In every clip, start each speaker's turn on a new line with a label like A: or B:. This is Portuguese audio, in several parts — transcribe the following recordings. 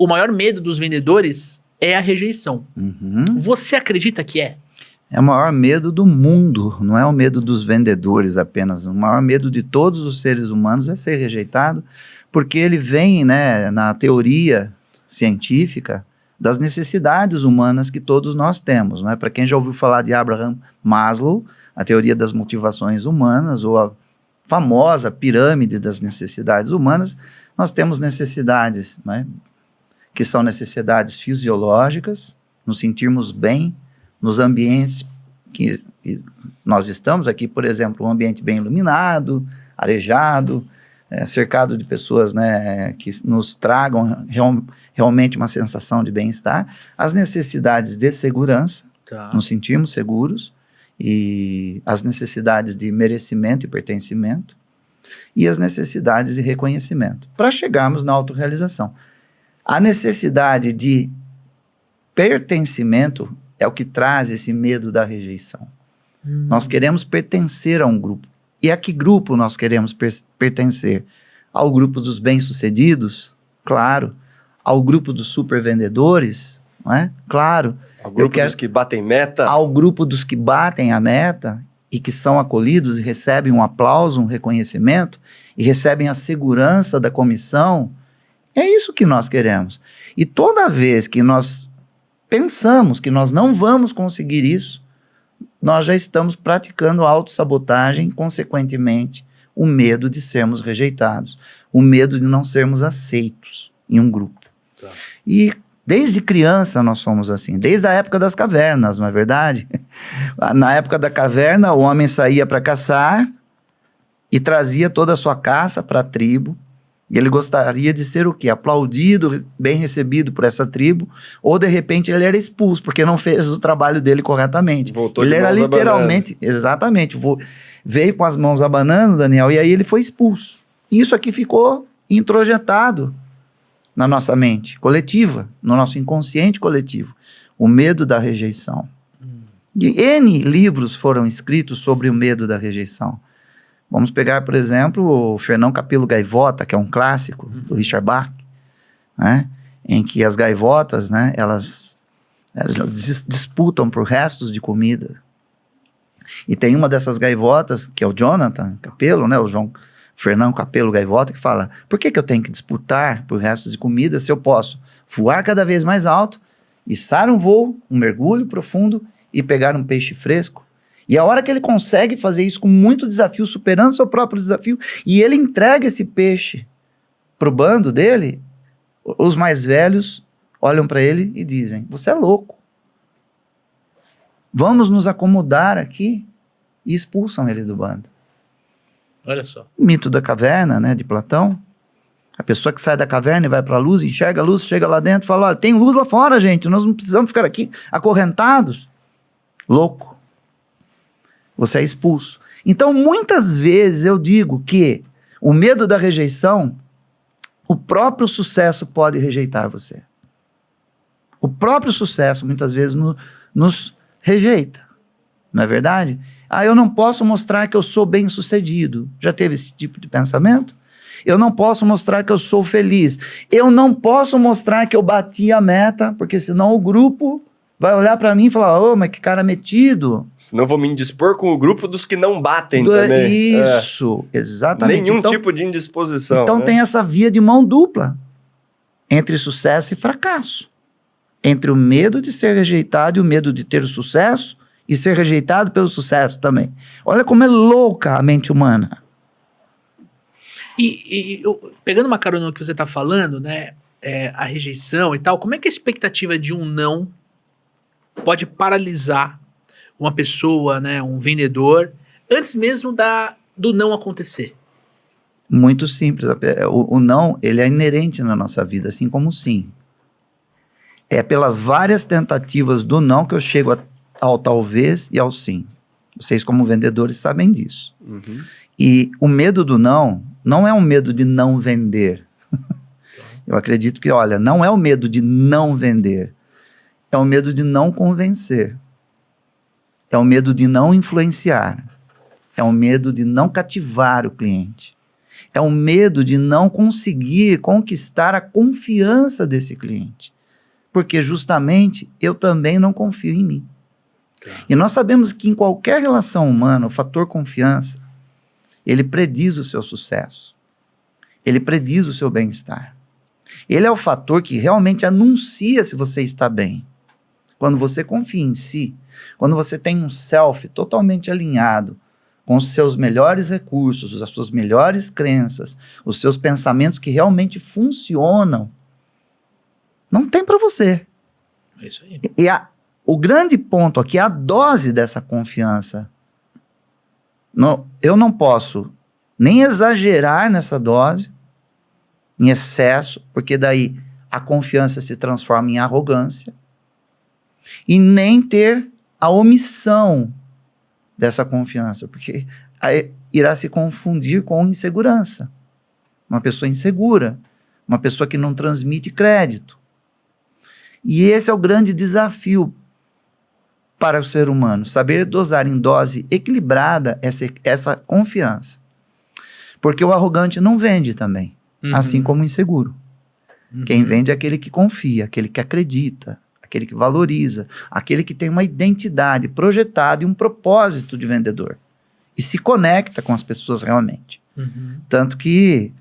A: o maior medo dos vendedores é a rejeição. Você acredita que é?
B: É o maior medo do mundo, não é o medo dos vendedores apenas. O maior medo de todos os seres humanos é ser rejeitado, porque ele vem, né, na teoria científica das necessidades humanas que todos nós temos. Né? Para quem já ouviu falar de Abraham Maslow, a teoria das motivações humanas, ou a famosa pirâmide das necessidades humanas, nós temos necessidades, né, que são necessidades fisiológicas, nos sentirmos bem, nos ambientes que nós estamos aqui, por exemplo, um ambiente bem iluminado, arejado, cercado de pessoas, né, que nos tragam realmente uma sensação de bem-estar, as necessidades de segurança, nos sentirmos seguros, e as necessidades de merecimento e pertencimento, e as necessidades de reconhecimento, para chegarmos na autorrealização. A necessidade de pertencimento é o que traz esse medo da rejeição. Nós queremos pertencer a um grupo. E a que grupo nós queremos pertencer? Ao grupo dos bem-sucedidos? Claro. Ao grupo dos supervendedores? Não é? Claro.
C: Ao grupo dos que batem meta?
B: Ao grupo dos que batem a meta e que são acolhidos e recebem um aplauso, um reconhecimento, e recebem a segurança da comissão. É isso que nós queremos. E toda vez que nós pensamos que nós não vamos conseguir isso, nós já estamos praticando autossabotagem, consequentemente, o medo de sermos rejeitados, o medo de não sermos aceitos em um grupo. E desde criança nós somos assim, desde a época das cavernas, não é verdade? Na época da caverna, o homem saía para caçar e trazia toda a sua caça para a tribo. E ele gostaria de ser o quê? Aplaudido, bem recebido por essa tribo, ou de repente ele era expulso, porque não fez o trabalho dele corretamente.
C: Voltou
B: ele
C: de
B: era
C: mãos
B: literalmente, exatamente, veio com as mãos abanando, Daniel, e aí ele foi expulso. Isso aqui ficou introjetado na nossa mente coletiva, no nosso inconsciente coletivo, o medo da rejeição. E N livros foram escritos sobre o medo da rejeição. Vamos pegar, por exemplo, o Fernão Capelo Gaivota, que é um clássico do Richard Bach, né, em que as gaivotas, né, elas disputam por restos de comida. E tem uma dessas gaivotas, que é o Jonathan Capelo, né, o Fernão Capelo Gaivota, que fala: por que eu tenho que disputar por restos de comida se eu posso voar cada vez mais alto, içar um voo, um mergulho profundo e pegar um peixe fresco? E a hora que ele consegue fazer isso com muito desafio, superando seu próprio desafio, e ele entrega esse peixe para o bando dele, os mais velhos olham para ele e dizem: você é louco. Vamos nos acomodar aqui, e expulsam ele do bando.
A: Olha só.
B: O mito da caverna, né, de Platão. A pessoa que sai da caverna e vai para a luz, enxerga a luz, chega lá dentro e fala: olha, tem luz lá fora, gente, nós não precisamos ficar aqui acorrentados. Louco. Você é expulso. Então, muitas vezes eu digo que o medo da rejeição, o próprio sucesso pode rejeitar você. O próprio sucesso, muitas vezes, nos rejeita. Não é verdade? Ah, eu não posso mostrar que eu sou bem-sucedido. Já teve esse tipo de pensamento? Eu não posso mostrar que eu sou feliz. Eu não posso mostrar que eu bati a meta, porque senão o grupo vai olhar para mim e falar: ô, mas que cara metido.
C: Senão vou me indispor com o grupo dos que não batem também.
B: Isso, exatamente.
C: Nenhum tipo de indisposição.
B: Então,
C: né?
B: tem essa via de mão dupla entre sucesso e fracasso. Entre o medo de ser rejeitado e o medo de ter o sucesso e ser rejeitado pelo sucesso também. Olha como é louca a mente humana.
A: Pegando uma carona no que você está falando, né, a rejeição e tal, como é que a expectativa de um não pode paralisar uma pessoa, né, um vendedor, antes mesmo do não acontecer?
B: Muito simples. O não, ele é inerente na nossa vida, assim como o sim. É pelas várias tentativas do não que eu chego ao talvez e ao sim. Vocês, como vendedores, sabem disso. Uhum. E o medo do não é um medo de não vender. Eu acredito que, olha, não é o medo de não vender. É o medo de não convencer. É o medo de não influenciar. É o medo de não cativar o cliente. É o medo de não conseguir conquistar a confiança desse cliente. Porque justamente eu também não confio em mim. E nós sabemos que em qualquer relação humana, o fator confiança, ele prediz o seu sucesso. Ele prediz o seu bem-estar. Ele é o fator que realmente anuncia se você está bem. Quando você confia em si, quando você tem um self totalmente alinhado com os seus melhores recursos, as suas melhores crenças, os seus pensamentos que realmente funcionam, não tem para você.
A: É isso aí.
B: E o grande ponto aqui é a dose dessa confiança. Eu não posso nem exagerar nessa dose, em excesso, porque daí a confiança se transforma em arrogância, e nem ter a omissão dessa confiança, porque aí irá se confundir com insegurança. Uma pessoa insegura, uma pessoa que não transmite crédito. E esse é o grande desafio para o ser humano, saber dosar em dose equilibrada essa confiança. Porque o arrogante não vende também, assim como o inseguro. Quem vende é aquele que confia, aquele que acredita, aquele que valoriza, aquele que tem uma identidade projetada e um propósito de vendedor. E se conecta com as pessoas realmente. Tanto que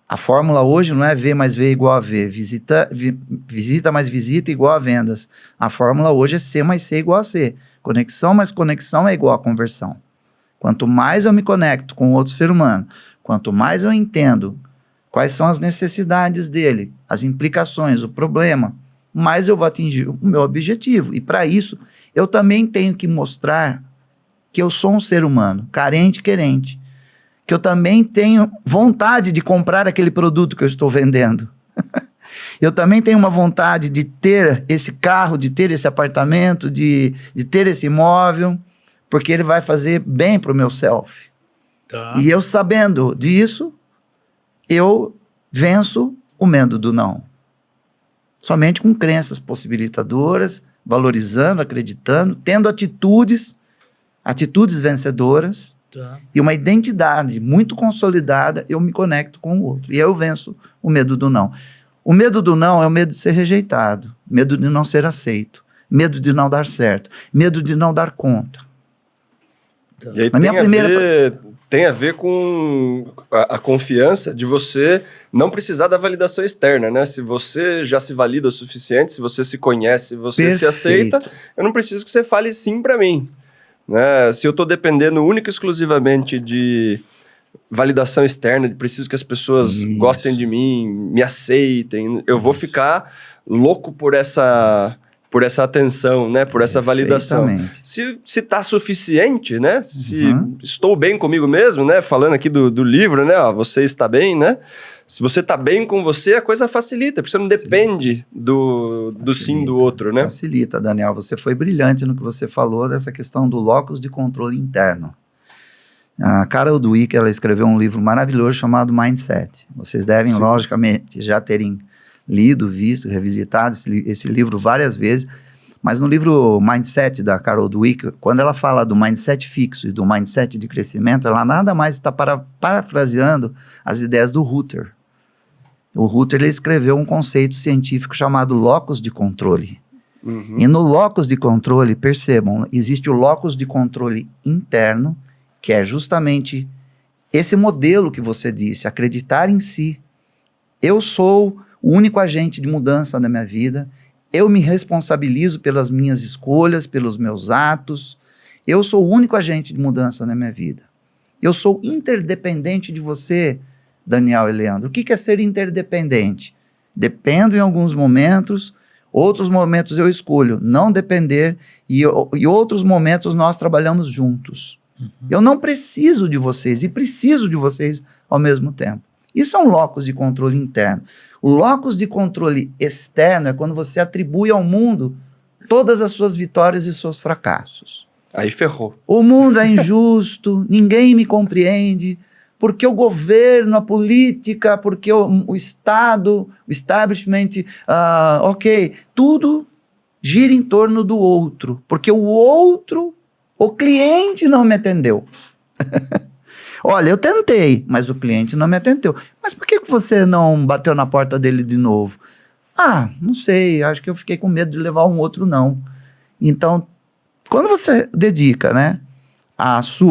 B: a fórmula hoje não é V mais V igual a V, visita mais visita igual a vendas. A fórmula hoje é C mais C igual a C. Conexão mais conexão é igual a conversão. Quanto mais eu me conecto com outro ser humano, quanto mais eu entendo quais são as necessidades dele, as implicações, o problema, mais eu vou atingir o meu objetivo. E para isso, eu também tenho que mostrar que eu sou um ser humano, carente, querente, que eu também tenho vontade de comprar aquele produto que eu estou vendendo. Eu também tenho uma vontade de ter esse carro, de ter esse apartamento, de ter esse imóvel, porque ele vai fazer bem para o meu self.
A: Tá.
B: E eu sabendo disso, eu venço o medo do não. Somente com crenças possibilitadoras, valorizando, acreditando, tendo atitudes vencedoras,
A: Tá.
B: e uma identidade muito consolidada, eu me conecto com o outro. E aí eu venço o medo do não. O medo do não é o medo de ser rejeitado, medo de não ser aceito, medo de não dar certo, medo de não dar conta.
A: Tá.
C: E aí tem a ver com a confiança de você não precisar da validação externa, né? Se você já se valida o suficiente, se você se conhece, se você se aceita, eu não preciso que você fale sim para mim. Né? Se eu estou dependendo única e exclusivamente de validação externa, de preciso que as pessoas gostem de mim, me aceitem, eu vou ficar louco por essa atenção, né? Por essa validação. Se está suficiente, né? Se estou bem comigo mesmo, né? Falando aqui do livro, né? Ó, você está bem, né? Se você está bem com você, a coisa facilita, porque você não depende do sim do outro, né?
B: Facilita, Daniel. Você foi brilhante no que você falou dessa questão do locus de controle interno. A Carol Dweck, ela escreveu um livro maravilhoso chamado Mindset. Vocês devem, logicamente, já terem lido, visto, revisitado esse livro várias vezes, mas no livro Mindset da Carol Dweck, quando ela fala do mindset fixo e do mindset de crescimento, ela nada mais está parafraseando as ideias do Ruther. O Ruther, ele escreveu um conceito científico chamado locus de controle. E no locus de controle, percebam, existe o locus de controle interno, que é justamente esse modelo que você disse, acreditar em si. Eu sou o único agente de mudança da minha vida, eu me responsabilizo pelas minhas escolhas, pelos meus atos, eu sou o único agente de mudança na minha vida. Eu sou interdependente de você, Daniel e Leandro. O que é ser interdependente? Dependo em alguns momentos, outros momentos eu escolho não depender, e outros momentos nós trabalhamos juntos. Eu não preciso de vocês e preciso de vocês ao mesmo tempo. Isso é um locus de controle interno. O locus de controle externo é quando você atribui ao mundo todas as suas vitórias e seus fracassos.
C: Aí ferrou.
B: O mundo é injusto, ninguém me compreende, porque o governo, a política, porque o Estado, o establishment, tudo gira em torno do outro, porque o outro, o cliente não me atendeu. Olha, eu tentei, mas o cliente não me atendeu. Mas por que você não bateu na porta dele de novo? Ah, não sei, acho que eu fiquei com medo de levar um outro não. Então, quando você dedica, né,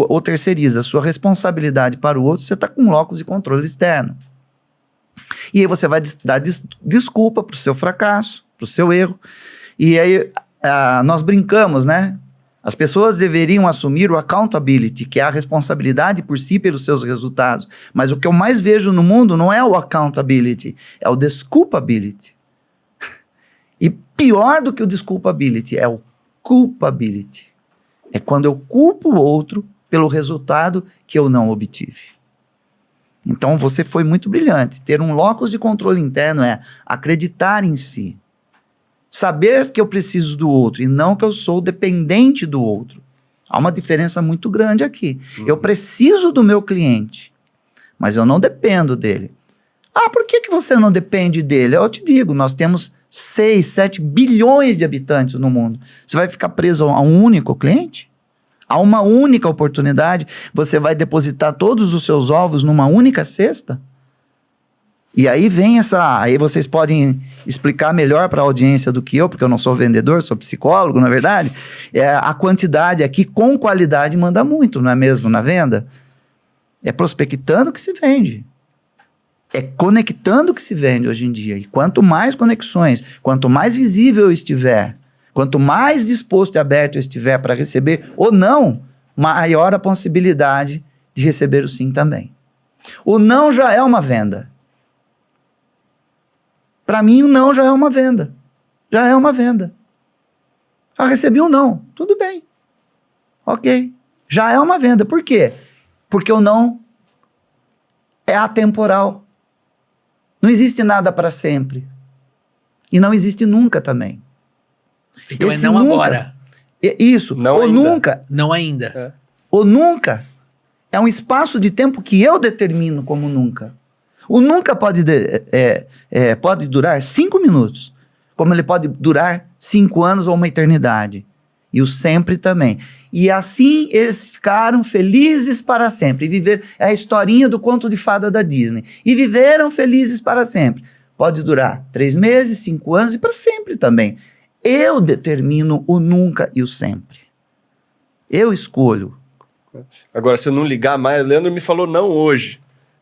B: ou terceiriza a sua responsabilidade para o outro, você está com um locus de controle externo. E aí você vai dar desculpa para o seu fracasso, para o seu erro. E aí nós brincamos, né? As pessoas deveriam assumir o accountability, que é a responsabilidade por si pelos seus resultados. Mas o que eu mais vejo no mundo não é o accountability, é o desculpability. E pior do que o desculpability é o culpability. É quando eu culpo o outro pelo resultado que eu não obtive. Então você foi muito brilhante. Ter um locus de controle interno é acreditar em si. Saber que eu preciso do outro e não que eu sou dependente do outro. Há uma diferença muito grande aqui. Eu preciso do meu cliente, mas eu não dependo dele. Ah, por que você não depende dele? Eu te digo, nós temos 6, 7 bilhões de habitantes no mundo. Você vai ficar preso a um único cliente? A uma única oportunidade? Você vai depositar todos os seus ovos numa única cesta? E aí vem aí vocês podem explicar melhor para a audiência do que eu, porque eu não sou vendedor, sou psicólogo, na verdade. A quantidade aqui com qualidade manda muito, não é mesmo, na venda? É prospectando que se vende. É conectando que se vende hoje em dia. E quanto mais conexões, quanto mais visível eu estiver, quanto mais disposto e aberto eu estiver para receber ou não, maior a possibilidade de receber o sim também. O não já é uma venda. Para mim, o não já é uma venda. Já é uma venda. Ah, recebi um não. Tudo bem. Ok. Já é uma venda. Por quê? Porque o não é atemporal. Não existe nada para sempre. E não existe nunca também.
A: Então
B: Esse
A: é não
B: nunca,
A: agora.
B: Isso.
C: Não
B: ou
C: ainda.
B: nunca.
A: Não ainda.
B: O nunca é um espaço de tempo que eu determino como nunca. O nunca pode durar 5 minutos, como ele pode durar 5 anos ou uma eternidade. E o sempre também. E assim eles ficaram felizes para sempre. E viver é a historinha do conto de fada da Disney. E viveram felizes para sempre. Pode durar 3 meses, 5 anos e para sempre também. Eu determino o nunca e o sempre. Eu escolho.
C: Agora, se eu não ligar mais, o Leandro me falou não hoje.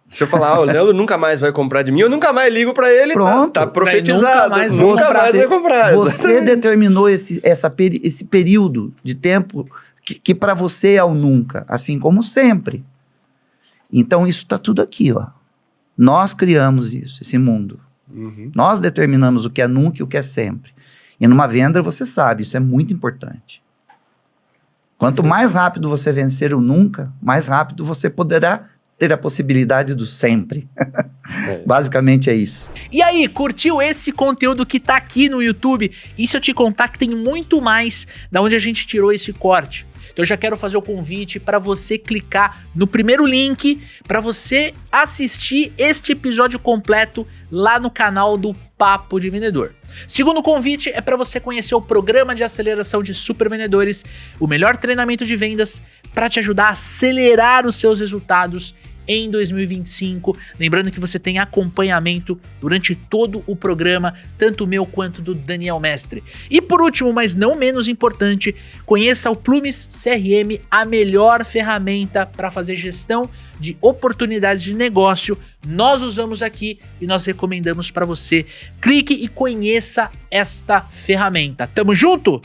C: Se eu falar, o Leandro nunca mais vai comprar de mim, eu nunca mais ligo pra ele,
B: pronto,
C: tá profetizado.
A: Nunca mais
C: vai comprar.
B: Você determinou esse período de tempo que para você é o nunca, assim como sempre. Então isso está tudo aqui, ó. Nós criamos isso, esse mundo.
C: Uhum.
B: Nós determinamos o que é nunca e o que é sempre. E numa venda você sabe, isso é muito importante. Quanto mais rápido você vencer o nunca, mais rápido você poderá ter a possibilidade do sempre. Basicamente é isso.
A: E aí, curtiu esse conteúdo que tá aqui no YouTube? E se eu te contar que tem muito mais da onde a gente tirou esse corte? Então eu já quero fazer o convite para você clicar no primeiro link para você assistir este episódio completo lá no canal do Papo de Vendedor. Segundo convite é para você conhecer o programa de aceleração de super vendedores, o melhor treinamento de vendas para te ajudar a acelerar os seus resultados em 2025. Lembrando que você tem acompanhamento durante todo o programa, tanto o meu quanto do Daniel Mestre. E por último, mas não menos importante, conheça o Plumes CRM, a melhor ferramenta para fazer gestão de oportunidades de negócio. Nós usamos aqui e nós recomendamos para você. Clique e conheça esta ferramenta. Tamo junto?